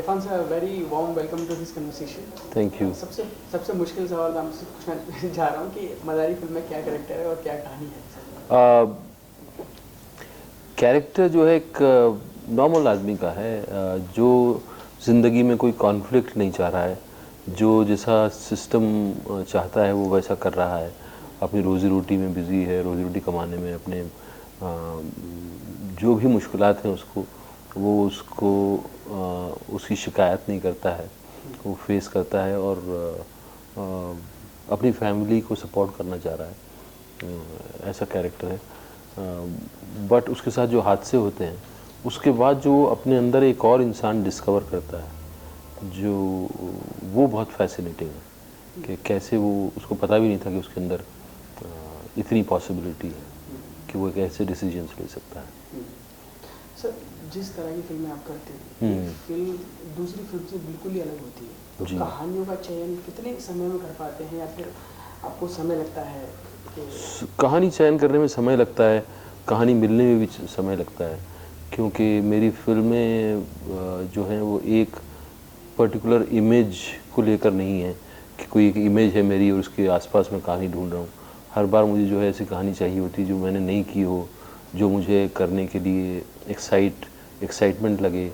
Irfan sir, very warm welcome to this conversation. Thank you. सबसे सबसे मुश्किल सवाल मैं आपसे पूछना चाह रहा हूँ कि मदारी फिल्म में क्या कैरेक्टर है और क्या कहानी है? कैरेक्टर जो है एक नॉर्मल आदमी का है, जो ज़िंदगी में कोई कॉन्फ्लिक्ट नहीं चाह रहा है, जो जैसा सिस्टम चाहता है वो वैसा कर रहा है, अपनी रोज़ी रोटी में बिज़ी है, रोज़ी रोटी कमाने में, अपने जो भी मुश्किलात हैं उसको वो उसको उसकी शिकायत नहीं करता है, वो फेस करता है और अपनी फैमिली को सपोर्ट करना चाह रहा है, ऐसा कैरेक्टर है। बट उसके साथ जो हादसे होते हैं उसके बाद जो वो अपने अंदर एक और इंसान डिस्कवर करता है, जो वो बहुत फैसिनेटिंग है कि कैसे वो, उसको पता भी नहीं था कि उसके अंदर इतनी पॉसिबिलिटी है कि वो एक ऐसे डिसीजंस ले सकता है। सर, जिस तरह की फिल्में आप करते हैं, फिल्म दूसरी फिल्म से बिल्कुल ही अलग होती है, तो कहानियों का चयन कितने समय में कर पाते हैं या फिर आपको समय लगता है? कहानी चयन करने में समय लगता है, कहानी मिलने में भी समय लगता है, क्योंकि मेरी फिल्में जो हैं वो एक पर्टिकुलर इमेज को लेकर नहीं है कि कोई एक इमेज है मेरी और उसके आसपास मैं कहानी ढूंढ रहा हूँ। हर बार मुझे जो है ऐसी कहानी चाहिए होती है जो मैंने नहीं की हो, जो मुझे करने के लिए एक्साइटमेंट लगे,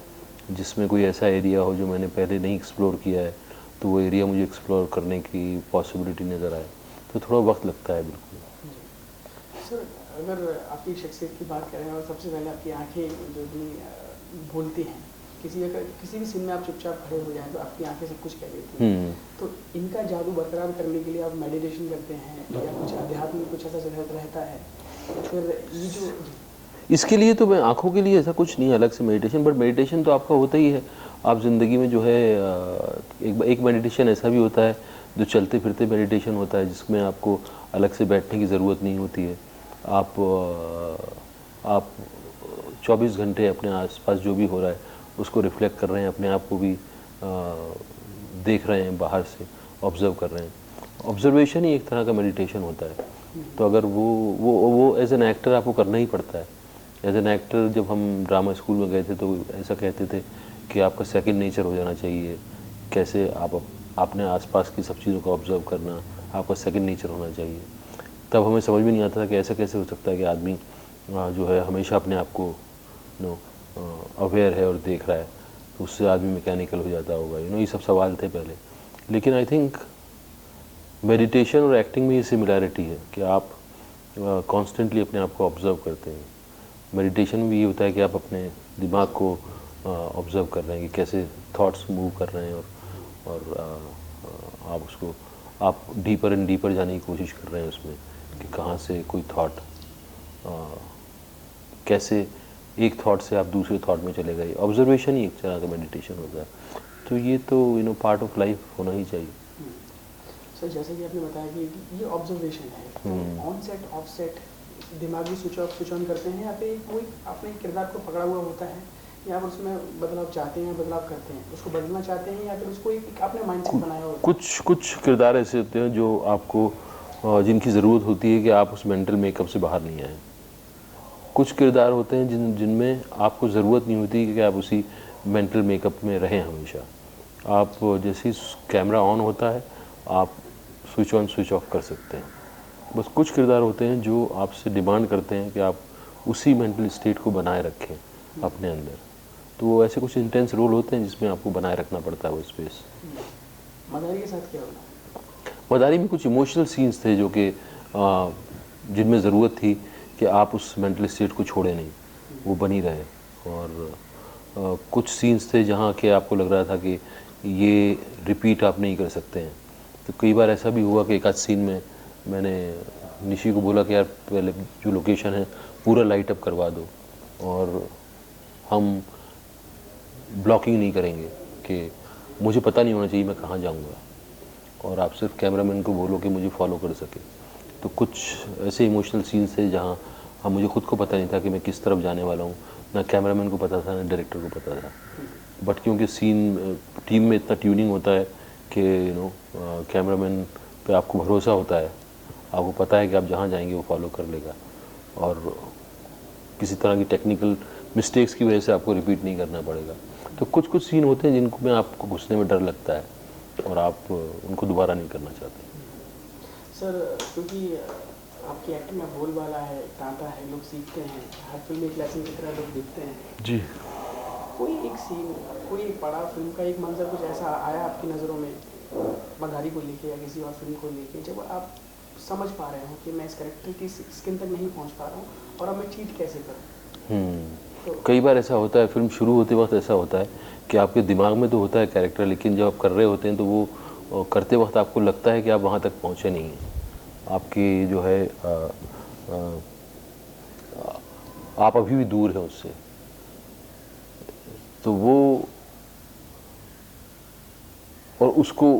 जिसमें कोई ऐसा एरिया हो जो मैंने पहले नहीं एक्सप्लोर किया है, तो वो एरिया मुझे एक्सप्लोर करने की पॉसिबिलिटी नज़र आए, तो थोड़ा वक्त लगता है। बिल्कुल सर, अगर आपकी शख्सियत की बात करें और सबसे पहले आपकी आंखें जो भी बोलती हैं, किसी भी सीन में आप चुपचाप खड़े हो जाएं तो आपकी आंखें सब कुछ कह देती हैं, तो इनका जादू बरकरार करने के लिए आप मेडिटेशन करते हैं या कुछ अध्यात्म में कुछ ऐसा रहता है? फिर ये जो इसके लिए तो मैं आँखों के लिए ऐसा कुछ नहीं है अलग से मेडिटेशन, बट मेडिटेशन तो आपका होता ही है। आप ज़िंदगी में जो है एक मेडिटेशन ऐसा भी होता है जो चलते फिरते मेडिटेशन होता है, जिसमें आपको अलग से बैठने की ज़रूरत नहीं होती है। आप 24 घंटे अपने आसपास जो भी हो रहा है उसको रिफ्लेक्ट कर रहे हैं, अपने आप को भी देख रहे हैं, बाहर से ऑब्ज़र्व कर रहे हैं। ऑब्जर्वेशन ही एक तरह का मेडिटेशन होता है। तो अगर वो एज एन एक्टर आपको करना ही पड़ता है। एज एन एक्टर जब हम ड्रामा स्कूल में गए थे तो ऐसा कहते थे कि आपका सेकंड नेचर हो जाना चाहिए, कैसे आप अपने आसपास की सब चीज़ों को ऑब्ज़र्व करना आपका सेकंड नेचर होना चाहिए। तब हमें समझ में नहीं आता था कि ऐसा कैसे हो सकता है कि आदमी जो है हमेशा अपने आप को अवेयर है और देख रहा है, तो उससे आदमी मैकेनिकल हो जाता होगा। ये सब सवाल थे पहले। लेकिन आई थिंक मेडिटेशन और एक्टिंग में ये सिमिलैरिटी है कि आप कॉन्स्टेंटली अपने आप को ऑब्ज़र्व करते हैं। मेडिटेशन में भी ये होता है कि आप अपने दिमाग को ऑब्ज़र्व कर रहे हैं कि कैसे थॉट्स मूव कर रहे हैं, और आप उसको आप डीपर एंड डीपर जाने की कोशिश कर रहे हैं उसमें कि कहाँ से कोई थॉट, कैसे एक थॉट से आप दूसरे थॉट में चले गए। ऑब्जर्वेशन ही एक तरह का मेडिटेशन होता है। तो ये तो पार्ट ऑफ लाइफ होना ही चाहिए। सर, जैसे कि आपने बताया कि ये ऑब्जर्वेशन है, तो ऑन सेट ऑफ सेट दिमागी स्विच ऑन करते हैं या फिर कोई अपने किरदार को पकड़ा हुआ होता है या आप उसमें बदलाव चाहते हैं, बदलाव करते हैं, उसको बदलना चाहते हैं या फिर उसको एक आपने माइंडसेट बनाया होता है? कुछ किरदार ऐसे होते हैं जो आपको जिनकी ज़रूरत होती है कि आप उस मेंटल मेकअप से बाहर नहीं आए। कुछ किरदार होते हैं जिनमें आपको ज़रूरत नहीं होती कि आप उसी मेंटल मेकअप में रहें हमेशा। आप जैसे ही कैमरा ऑन होता है आप स्विच ऑन स्विच ऑफ कर सकते हैं। बस कुछ किरदार होते हैं जो आपसे डिमांड करते हैं कि आप उसी मेंटल स्टेट को बनाए रखें अपने अंदर। तो वो ऐसे कुछ इंटेंस रोल होते हैं जिसमें आपको बनाए रखना पड़ता है वो स्पेस। मदारी के साथ क्या होगा? मदारी में कुछ इमोशनल सीन्स थे जो कि जिनमें ज़रूरत थी कि आप उस मेंटल स्टेट को छोड़े नहीं, वो बनी रहे। और कुछ सीन्स थे जहाँ के आपको लग रहा था कि ये रिपीट आप नहीं कर सकते हैं। तो कई बार ऐसा भी हुआ कि एक आध सीन में मैंने निशी को बोला कि यार पहले जो लोकेशन है पूरा लाइट अप करवा दो और हम ब्लॉकिंग नहीं करेंगे, कि मुझे पता नहीं होना चाहिए मैं कहाँ जाऊँगा, और आप सिर्फ कैमरामैन को बोलो कि मुझे फॉलो कर सके। तो कुछ ऐसे इमोशनल सीन्स थे जहाँ मुझे खुद को पता नहीं था कि मैं किस तरफ जाने वाला हूँ, ना कैमरामैन को पता था ना डायरेक्टर को पता था। बट क्योंकि सीन टीम में इतना ट्यूनिंग होता है कि कैमरामैन पे आपको भरोसा होता है, आपको पता है कि आप जहाँ जाएंगे वो फॉलो कर लेगा, और किसी तरह की टेक्निकल मिस्टेक्स की वजह से आपको रिपीट नहीं करना पड़ेगा। तो कुछ कुछ सीन होते हैं जिनको में आपको घुसने में डर लगता है और आप उनको दोबारा नहीं करना चाहते। सर क्योंकि आपकी एक्टिंग में बोलबाला है, तांता है, लोग सीखते हैं, हर फिल्म एक लेसन की तरह लोग देखते हैं जी। कोई एक सीन, कोई एक पड़ा फिल्म का एक मंजर कुछ ऐसा आया आपकी नज़रों में मदारी को लेके या किसी और फिल्म को लेके, जब आप समझ पा रहे हो कि मैं इस कैरेक्टर की स्किन तक नहीं पहुंच पा रहा हूँ और अब मैं चीट कैसे करूँ? कई बार ऐसा होता है, फिल्म शुरू होते वक्त ऐसा होता है कि आपके दिमाग में तो होता है कैरेक्टर, लेकिन जब आप कर रहे होते हैं तो वो करते वक्त आपको लगता है कि आप वहाँ तक पहुँचे नहीं हैं। आपकी जो है आप अभी भी दूर हैं उससे, तो वो और उसको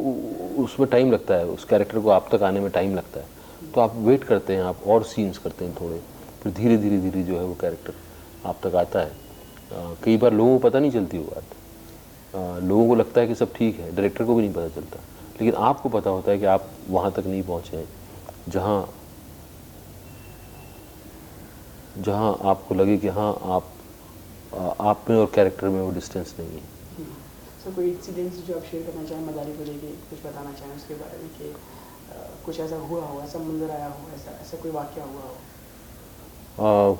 उसमें टाइम लगता है, उस कैरेक्टर को आप तक आने में टाइम लगता है, तो आप वेट करते हैं, आप और सीन्स करते हैं थोड़े, फिर धीरे धीरे धीरे जो है वो कैरेक्टर आप तक आता है। कई बार लोगों को पता नहीं चलती वो बात, लोगों को लगता है कि सब ठीक है, डायरेक्टर को भी नहीं पता चलता, लेकिन आपको पता होता है कि आप वहाँ तक नहीं पहुँचे हैं जहाँ आपको लगे कि हाँ आप में और कैरेक्टर में वो डिस्टेंस नहीं है। सर कोई इंसिडेंट्स जो आप शेयर करना चाहें मदारी को लेके, कुछ बताना चाहें उसके बारे में कि कुछ ऐसा हुआ हो, ऐसा मंजर आया हो, ऐसा कोई वाकया हुआ हो?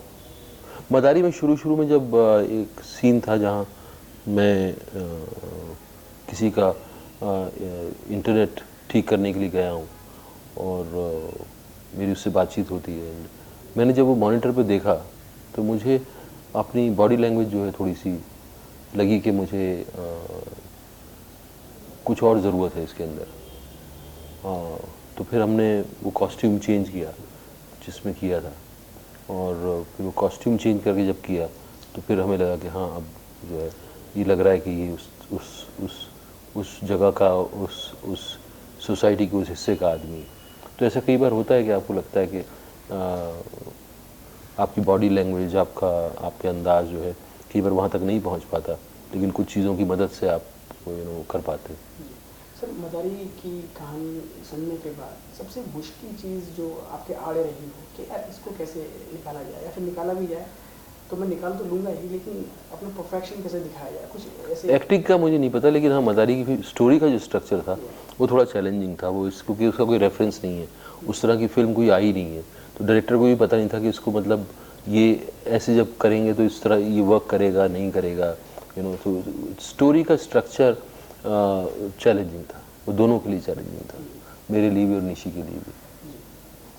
मदारी में शुरू में जब एक सीन था जहाँ मैं किसी का इंटरनेट ठीक करने के लिए गया हूँ और मेरी उससे बातचीत होती है, मैंने जब वो मॉनिटर पे देखा तो मुझे अपनी बॉडी लैंग्वेज जो है थोड़ी सी लगी कि मुझे कुछ और ज़रूरत है इसके अंदर। तो फिर हमने वो कॉस्ट्यूम चेंज किया जिसमें किया था, और फिर वो कॉस्ट्यूम चेंज करके जब किया तो फिर हमें लगा कि हाँ अब जो है ये लग रहा है कि ये उस जगह का, उस सोसाइटी के उस हिस्से का आदमी। तो ऐसा कई बार होता है कि आपको लगता है कि आपकी बॉडी लैंग्वेज, आपके अंदाज जो है कई बार वहाँ तक नहीं पहुँच पाता, लेकिन कुछ चीज़ों की मदद से आप कर पाते। सर मदारी की कहानी सुनने के बाद सबसे मुश्किल चीज़ जो आपके आड़े रही हो कि यार इसको कैसे निकाला जाए, या फिर निकाला भी जाए तो मैं निकाल तो लूँगा ही, लेकिन अपना परफेक्शन कैसे दिखाया जाए, कुछ ऐसे? एक्टिंग का मुझे नहीं पता, लेकिन हाँ मदारी की स्टोरी का जो स्ट्रक्चर था वो थोड़ा चैलेंजिंग था, वो क्योंकि उसका कोई रेफरेंस नहीं है, उस तरह की फिल्म कोई आई नहीं है, तो डायरेक्टर को भी पता नहीं था कि इसको मतलब ये ऐसे जब करेंगे तो इस तरह ये वर्क करेगा नहीं करेगा, तो स्टोरी का स्ट्रक्चर चैलेंजिंग था, वो दोनों के लिए चैलेंजिंग था, मेरे लिए भी और निशी के लिए भी।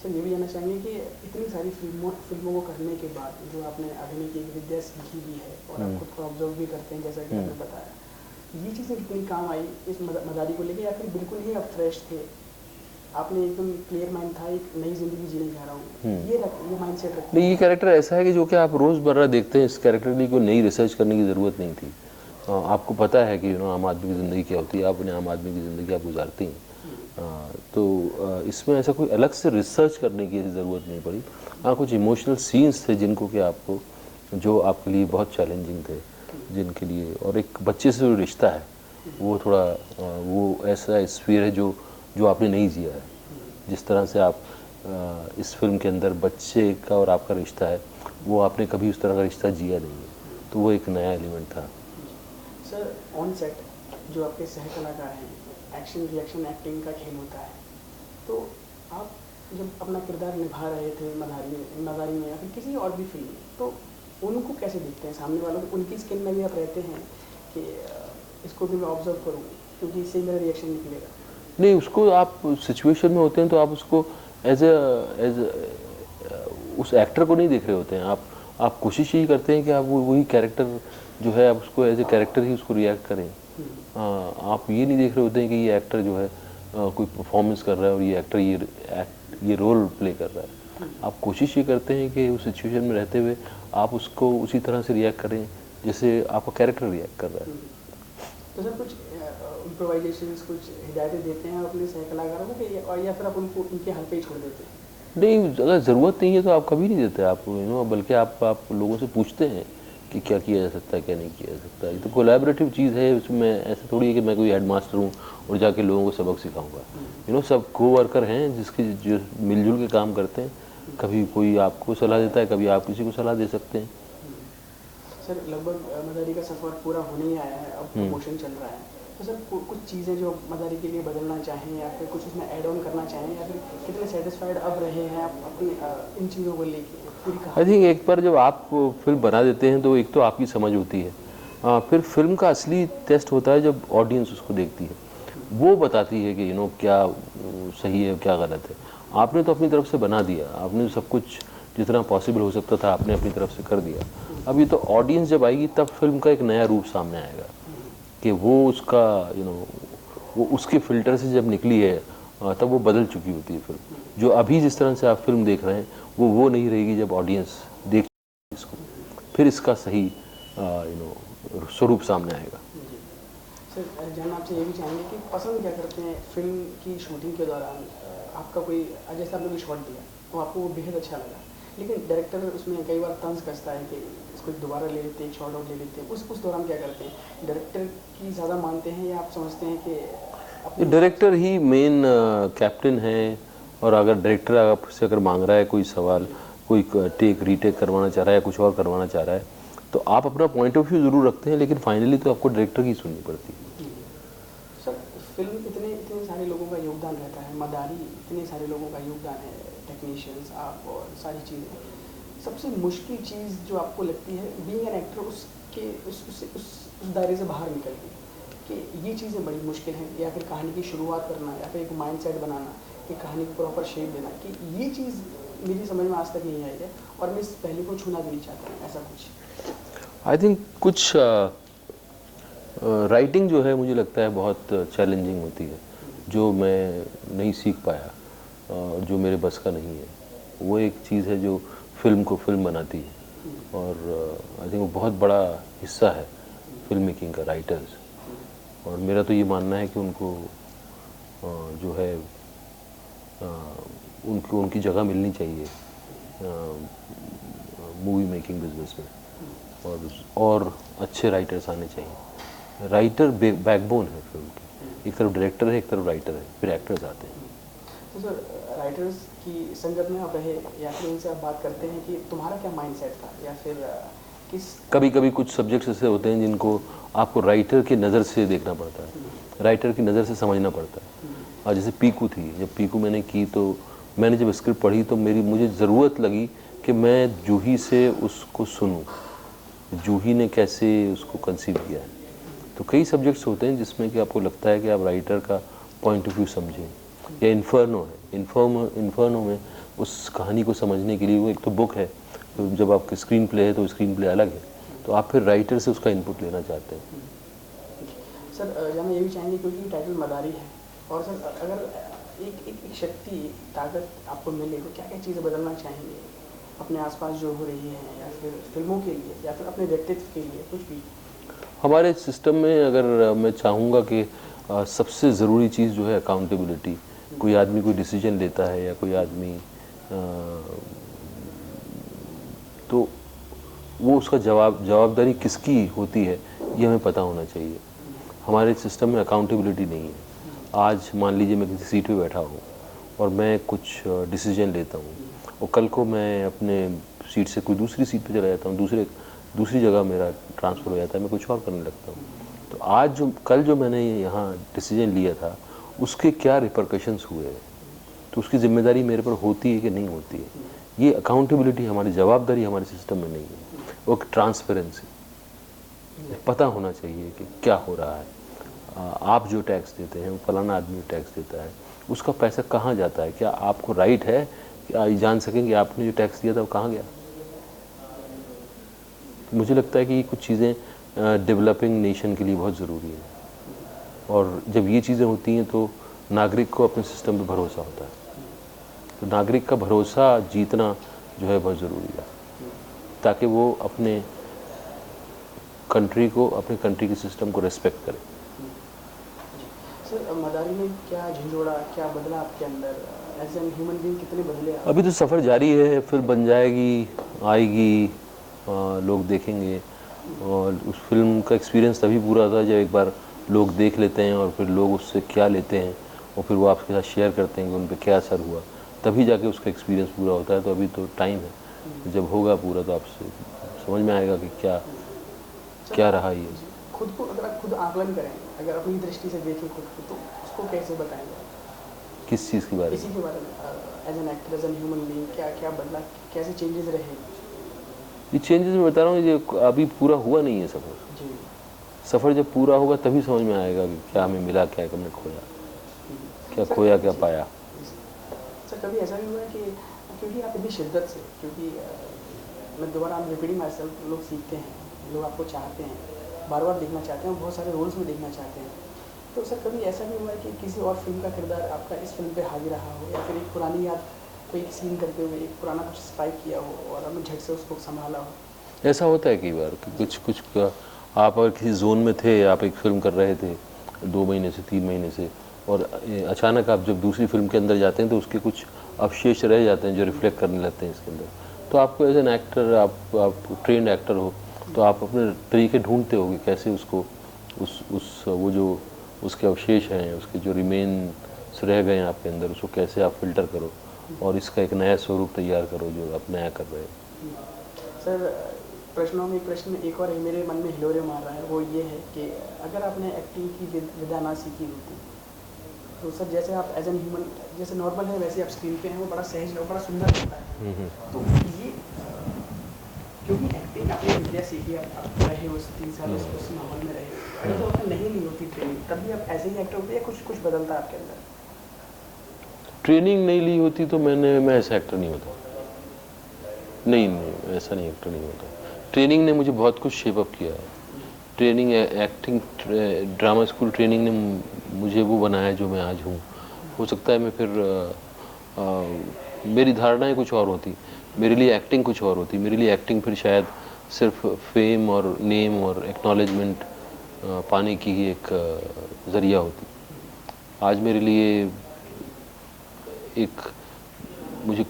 सर ये भी जानना चाहेंगे कि इतनी सारी फिल्मों को करने के बाद जो आपने अभिनय की विद्या सीखी भी है और आप खुद को ऑब्जर्व भी करते हैं जैसा कि आपने बताया, ये चीज़ें कितनी काम आई इस मदारी को लेके, या फिर बिल्कुल ही आप फ्रेश थे, आपने एकदम क्लियर माइंड था, एक नई जिंदगी जीने जा रहा हूँ, ये माइंडसेट रखते हैं? ये कैरेक्टर ऐसा है कि जो कि आप रोज़मर्रा देखते हैं, इस कैरेक्टर के लिए कोई नई रिसर्च करने की ज़रूरत नहीं थी। आपको पता है कि आम आदमी की ज़िंदगी क्या होती है, आप उन्हें आम आदमी की ज़िंदगी आप गुजारती हैं, तो इसमें ऐसा कोई अलग से रिसर्च करने की ज़रूरत नहीं पड़ी। हाँ कुछ इमोशनल सीन्स थे जिनको कि आपको, जो आपके लिए बहुत चैलेंजिंग थे, जिनके लिए, और एक बच्चे से जो रिश्ता है वो थोड़ा वो ऐसा स्फीयर है जो आपने नहीं जिया है, जिस तरह से आप इस फिल्म के अंदर बच्चे का और आपका रिश्ता है, वो आपने कभी उस तरह का रिश्ता जिया नहीं है, तो वो एक नया एलिमेंट था। सर ऑन सेट जो आपके सह कलाकार हैं, एक्शन रिएक्शन एक्टिंग का खेल होता है, तो आप जब अपना किरदार निभा रहे थे मदारी में या फिर किसी और भी फिल्म में, तो उनको कैसे देखते हैं सामने वालों को? उनकी स्किन में भी आप रहते हैं कि इसको भी मैं ऑब्जर्व करूँ क्योंकि इससे मेरा रिएक्शन निकलेगा? नहीं, उसको आप सिचुएशन में होते हैं तो आप उसको एज उस एक्टर को नहीं देख रहे होते हैं, आप कोशिश यही करते हैं कि आप वही कैरेक्टर जो है आप उसको एज ए कैरेक्टर ही उसको रिएक्ट करें। आप ये नहीं देख रहे होते हैं कि ये एक्टर जो है कोई परफॉर्मेंस कर रहा है और ये एक्टर ये रोल प्ले कर रहा है। आप कोशिश ये करते हैं कि उस सिचुएशन में रहते हुए आप उसको उसी तरह से रिएक्ट करें जैसे आपका कैरेक्टर रिएक्ट कर रहा है। तो सर कुछ इम्प्रोवाइजेशंस, कुछ हिदायतें देते हैं अपने सह कलाकारों को, या फिर आप उनको उनके हल पे ही छोड़ देते हैं? नहीं, अगर ज़रूरत नहीं है तो आप कभी नहीं देते, आप बल्कि आप लोगों से पूछते हैं कि क्या किया जा सकता है, क्या नहीं किया जा सकता है। तो कोलैबोरेटिव चीज़ है, उसमें ऐसा थोड़ी है कि मैं कोई हेडमास्टर हूँ और जाके लोगों को सबक सिखाऊंगा। सब को वर्कर हैं जो मिलजुल के काम करते हैं, कभी कोई आपको सलाह देता है, कभी आप किसी को सलाह दे सकते हैं। सर लगभग मदारी का सफ़र पूरा होने ही आया है, अब प्रमोशन चल रहा है, तो सर कुछ चीज़ें जो मदारी के लिए बदलना चाहें या फिर कुछ उसमें ऐड ऑन करना चाहें, या फिर कितने सेटिस्फाइड अब रहे हैं आप अपनी इन चीज़ों को लेके पूरी आई कहानी? थिंक एक बार जब आप फिल्म बना देते हैं तो एक तो आपकी समझ होती है, फिर फिल्म का असली टेस्ट होता है जब ऑडियंस उसको देखती है, वो बताती है कि क्या सही है क्या गलत है। आपने तो अपनी तरफ से बना दिया, आपने सब कुछ जितना पॉसिबल हो सकता था आपने अपनी तरफ से कर दिया। अब ये तो ऑडियंस जब आएगी तब फिल्म का एक नया रूप सामने आएगा कि वो उसका वो उसके फिल्टर से जब निकली है तब वो बदल चुकी होती है फिल्म। जो अभी जिस तरह से आप फिल्म देख रहे हैं वो नहीं रहेगी जब ऑडियंस देख इसको, फिर इसका सही स्वरूप सामने आएगा। जी सर, जानना आपसे ये भी चाहेंगे कि पसंद क्या करते हैं फिल्म की शूटिंग के दौरान? आपका कोई जैसे आपने कोई शॉट दिया तो आपको वो बेहद अच्छा लगा, लेकिन डायरेक्टर उसमें कई बार तंज कसता है कि इसको दोबारा ले लेते हैं, एक शॉट और ले लेते हैं, उस दौरान क्या करते हैं? डायरेक्टर की ज़्यादा मानते हैं या आप समझते हैं कि अपने डायरेक्टर ही मेन कैप्टन है, और अगर डायरेक्टर आपसे अगर मांग रहा है कोई सवाल, कोई टेक रीटेक करवाना चाह रहा है या कुछ और करवाना चाह रहा है, तो आप अपना पॉइंट ऑफ व्यू ज़रूर रखते हैं, लेकिन फाइनली तो आपको डायरेक्टर की सुननी पड़ती है। सर फिल्म इतने सारे लोगों का योगदान रहता है, मदारी इतने सारे लोगों का योगदान है, टेक्नीशियंस आप और सारी चीज़ें, सबसे मुश्किल चीज़ जो आपको लगती है बीइंग एन एक्टर उसके उस दायरे से बाहर निकल के कि ये चीज़ें बड़ी मुश्किल हैं, या फिर कहानी की शुरुआत करना या फिर एक माइंडसेट बनाना कि कहानी को प्रॉपर शेप देना, कि ये चीज़ मेरी समझ में आज तक नहीं आई है और मैं इस पहले को छूना भी नहीं चाहता हूँ, ऐसा कुछ? आई थिंक कुछ राइटिंग जो है मुझे लगता है बहुत चैलेंजिंग होती है, जो मैं नहीं सीख पाया और जो मेरे बस का नहीं है। वो एक चीज़ है जो फिल्म को फिल्म बनाती है, और आई थिंक वो बहुत बड़ा हिस्सा है फिल्म मेकिंग का, राइटर्स। और मेरा तो ये मानना है कि उनको जो है उनकी जगह मिलनी चाहिए मूवी मेकिंग बिजनेस में, और अच्छे राइटर्स आने चाहिए। राइटर बैकबोन है फिल्म की, एक तरफ डायरेक्टर है, एक तरफ राइटर है, फिर एक्टर्स आते हैं। तो सर राइटर्स की संगत में आप रहे या फिर उनसे आप बात करते हैं कि तुम्हारा क्या माइंडसेट था, या फिर किस? कभी कभी कुछ सब्जेक्ट्स ऐसे होते हैं जिनको आपको राइटर की नज़र से देखना पड़ता है, राइटर की नज़र से समझना पड़ता है। और जैसे पीकू थी, जब पीकू मैंने की तो मैंने जब स्क्रिप्ट पढ़ी तो मुझे ज़रूरत लगी कि मैं जूही से उसको सुनूं, जूही ने कैसे उसको कंसीव किया है। तो कई सब्जेक्ट्स होते हैं जिसमें कि आपको लगता है कि आप राइटर का पॉइंट ऑफ व्यू समझें। या इन्फर्नो है, इन्फर्नो में उस कहानी को समझने के लिए वो एक तो बुक है, तो जब आपकी स्क्रीन प्ले है तो स्क्रीन प्ले अलग है, तो आप फिर राइटर से उसका इनपुट लेना चाहते हैं। सर जानना ये भी चाहेंगे क्योंकि टाइटल मदारी है, और सर अगर एक शक्ति ताकत आपको मिले तो क्या क्या चीज़ें बदलना चाहेंगे अपने आसपास जो हो रही है, या फिर फिल्मों के लिए या फिर अपने व्यक्तित्व के लिए, कुछ भी? हमारे सिस्टम में अगर मैं चाहूँगा कि सबसे ज़रूरी चीज़ जो है अकाउंटेबिलिटी। कोई आदमी कोई डिसीजन लेता है या कोई आदमी तो वो उसका जवाबदारी किसकी होती है ये हमें पता होना चाहिए। हमारे सिस्टम में अकाउंटेबिलिटी नहीं है। आज मान लीजिए मैं किसी सीट पे बैठा हूँ और मैं कुछ डिसीजन लेता हूँ, और कल को मैं अपने सीट से कोई दूसरी सीट पे चला जाता हूँ, दूसरी जगह मेरा ट्रांसफ़र हो जाता है, मैं कुछ और करने लगता हूँ। तो कल जो मैंने यहाँ डिसीजन लिया था उसके क्या रिपरकशंस हुए हैं, तो उसकी जिम्मेदारी मेरे पर होती है कि नहीं होती है। ये अकाउंटेबिलिटी, हमारी जवाबदारी हमारे सिस्टम में नहीं है। वो ट्रांसपेरेंसी, पता होना चाहिए कि क्या हो रहा है। आप जो टैक्स देते हैं, वो फलाना आदमी टैक्स देता है, उसका पैसा कहाँ जाता है, क्या आपको राइट है कि आप जान सकें कि आपने जो टैक्स दिया था वो कहाँ गया। मुझे लगता है कि ये कुछ चीज़ें डेवलपिंग नेशन के लिए बहुत ज़रूरी है, और जब ये चीज़ें होती हैं तो नागरिक को अपने सिस्टम पे भरोसा होता है। तो नागरिक का भरोसा जीतना जो है बहुत ज़रूरी है, ताकि वो अपने कंट्री के सिस्टम को रेस्पेक्ट करे। सर मदारी ने क्या झंझोड़ा, क्या बदला आपके अंदर एज एन ह्यूमन बीइंग, कितने बदले आप? अभी तो सफ़र जारी है, फिर बन जाएगी, आएगी, लोग देखेंगे। और उस फिल्म का एक्सपीरियंस तभी पूरा होता है जब एक बार लोग देख लेते हैं, और फिर लोग उससे क्या लेते हैं और फिर वो आपके साथ शेयर करते हैं कि उन पर क्या असर हुआ, तभी जाके उसका एक्सपीरियंस पूरा होता है। तो अभी तो टाइम है, जब होगा पूरा तो आपसे समझ में आएगा कि क्या क्या रहा ये? खुद को अगर आप खुद आकलन करें, अगर अपनी दृष्टि से देखें खुद को, तो उसको कैसे बताएंगे? किस चीज़ के बारे में? इसी के बारे में, as an actor, as an human being, क्या क्या बदला, कैसे चेंजेस रहे? ये चेंजेस मैं बता रहा हूँ, ये अभी पूरा हुआ नहीं है सफ़र। जी। सफ़र जब पूरा होगा तभी समझ में आएगा कि क्या हमें मिला, क्या हमने खोया, क्या सर, खोया क्या पाया। सर कभी ऐसा भी हुआ है कि क्योंकि आप इतनी शिद्दत से, क्योंकि मैं दोबारा आप रिपीटिंग माई सेल्फ, लोग सीखते हैं, लोग आपको चाहते हैं, बार बार देखना चाहते हैं, बहुत सारे रोल्स में देखना चाहते हैं, तो सर कभी ऐसा भी हुआ है कि किसी और फिल्म का किरदार आपका इस फिल्म पे हावी रहा हो, या फिर एक पुरानी याद, कोई सीन करते हुए एक पुराना कुछ स्ट्राइक किया हो और आपने झट से उसको संभाला हो? ऐसा होता है कई बार कि कुछ का आप अगर किसी जोन में थे, आप एक फिल्म कर रहे थे 2 महीने से 3 महीने से, और अचानक आप जब दूसरी फिल्म के अंदर जाते हैं तो उसके कुछ अवशेष रह जाते हैं जो रिफ्लेक्ट करने लगते हैं इसके अंदर। तो आपको एज एन एक्टर, आप ट्रेंड एक्टर हो, तो आप अपने तरीके ढूंढते हो कि कैसे उसको वो जो उसके अवशेष हैं, उसके जो रिमेन्स रह गए हैं आपके अंदर, उसको कैसे आप फिल्टर करो और इसका एक नया स्वरूप तैयार करो जो आप नया कर रहे हैं। सर प्रश्नों में एक प्रश्न एक और मेरे मन में हिलोरे मार रहा है, वो ये है कि अगर आपने एक्टिंग की विधा ना सीखी होती, तो सर जैसे आप एज एन ह्यूमन जैसे नॉर्मल है वैसे आप स्क्रीन पे हैं, वो बड़ा सहज है, बड़ा सुंदर होता है। तो ये क्योंकि एक्टिंग आपने विद्या सीखी, आप रहे उस 3 साल उस माहौल में रहे, अगर तो आपने नहीं ली होती ट्रेनिंग, तब भी आप ऐसे ही एक्टर होते या कुछ बदलता आपके अंदर? ट्रेनिंग नहीं ली होती तो मैं ऐसा एक्टर नहीं होता। नहीं, ऐसा नहीं एक्टर नहीं होता। ट्रेनिंग ने मुझे बहुत कुछ शेप अप किया है। Training, acting, drama school training ने मुझे वो बनाया जो मैं आज हूँ। हो सकता है मैं फिर मेरी धारणाएं कुछ और होती, मेरे लिए एक्टिंग कुछ और होती। मेरे लिए एक्टिंग फिर शायद सिर्फ फेम और नेम और एक्नॉलेजमेंट पाने की ही एक ज़रिया होती। आज मेरे लिए एक मुझे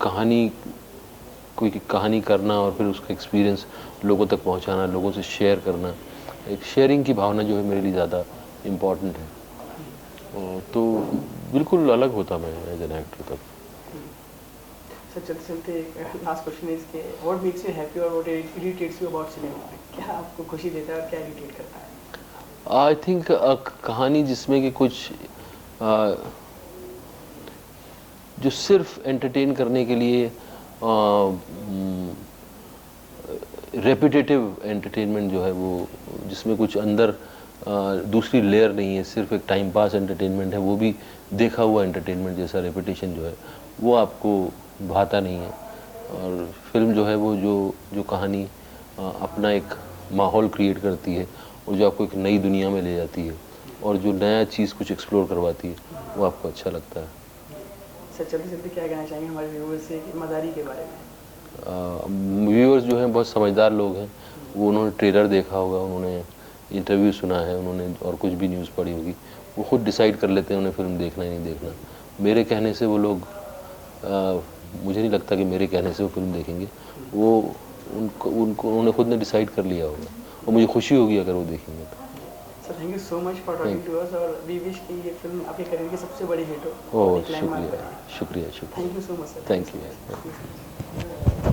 कोई कहानी करना और फिर उसका एक्सपीरियंस लोगों तक पहुंचाना, लोगों से शेयर करना, एक शेयरिंग की भावना जो है मेरे लिए ज़्यादा इम्पॉर्टेंट है। तो बिल्कुल अलग होता मैं एज एन एक्टर तब। सर चलते चलते एक लास्ट क्वेश्चन है इसके, व्हाट मेक्स यू हैप्पी और what irritates you about cinema? क्या आपको खुशी देता है और क्या इरिटेट करता है? आई थिंक कहानी जिसमें कि कुछ जो सिर्फ एंटरटेन करने के लिए रेपिटेटिव एंटरटेनमेंट जो है, वो जिसमें कुछ अंदर दूसरी लेयर नहीं है, सिर्फ एक टाइम पास एंटरटेनमेंट है, वो भी देखा हुआ एंटरटेनमेंट जैसा रेपिटेशन जो है वो आपको भाता नहीं है। और फिल्म जो है वो जो कहानी अपना एक माहौल क्रिएट करती है और जो आपको एक नई दुनिया में ले जाती है और जो नया चीज़ कुछ एक्सप्लोर करवाती है, वो आपको अच्छा लगता है। सर चलते चलते क्या कहना चाहेंगे हमारे व्यूअर्स से मदारी के बारे में? व्यूअर्स जो हैं बहुत समझदार लोग हैं, वो उन्होंने ट्रेलर देखा होगा, उन्होंने इंटरव्यू सुना है, उन्होंने और कुछ भी न्यूज़ पढ़ी होगी, वो खुद डिसाइड कर लेते हैं उन्हें फिल्म देखना ही नहीं देखना। मेरे कहने से वो लोग मुझे नहीं लगता कि मेरे कहने से वो फिल्म देखेंगे। वो उनको उन्होंने खुद ने डिसाइड कर लिया होगा और मुझे खुशी होगी अगर वो देखेंगे तो। Sir thank you so much for talking to us, और वी विश कि ये फिल्म आपके करियर की सबसे बड़ी हिट हो। ओह शुक्रिया। Thank you so much sir. Thank you.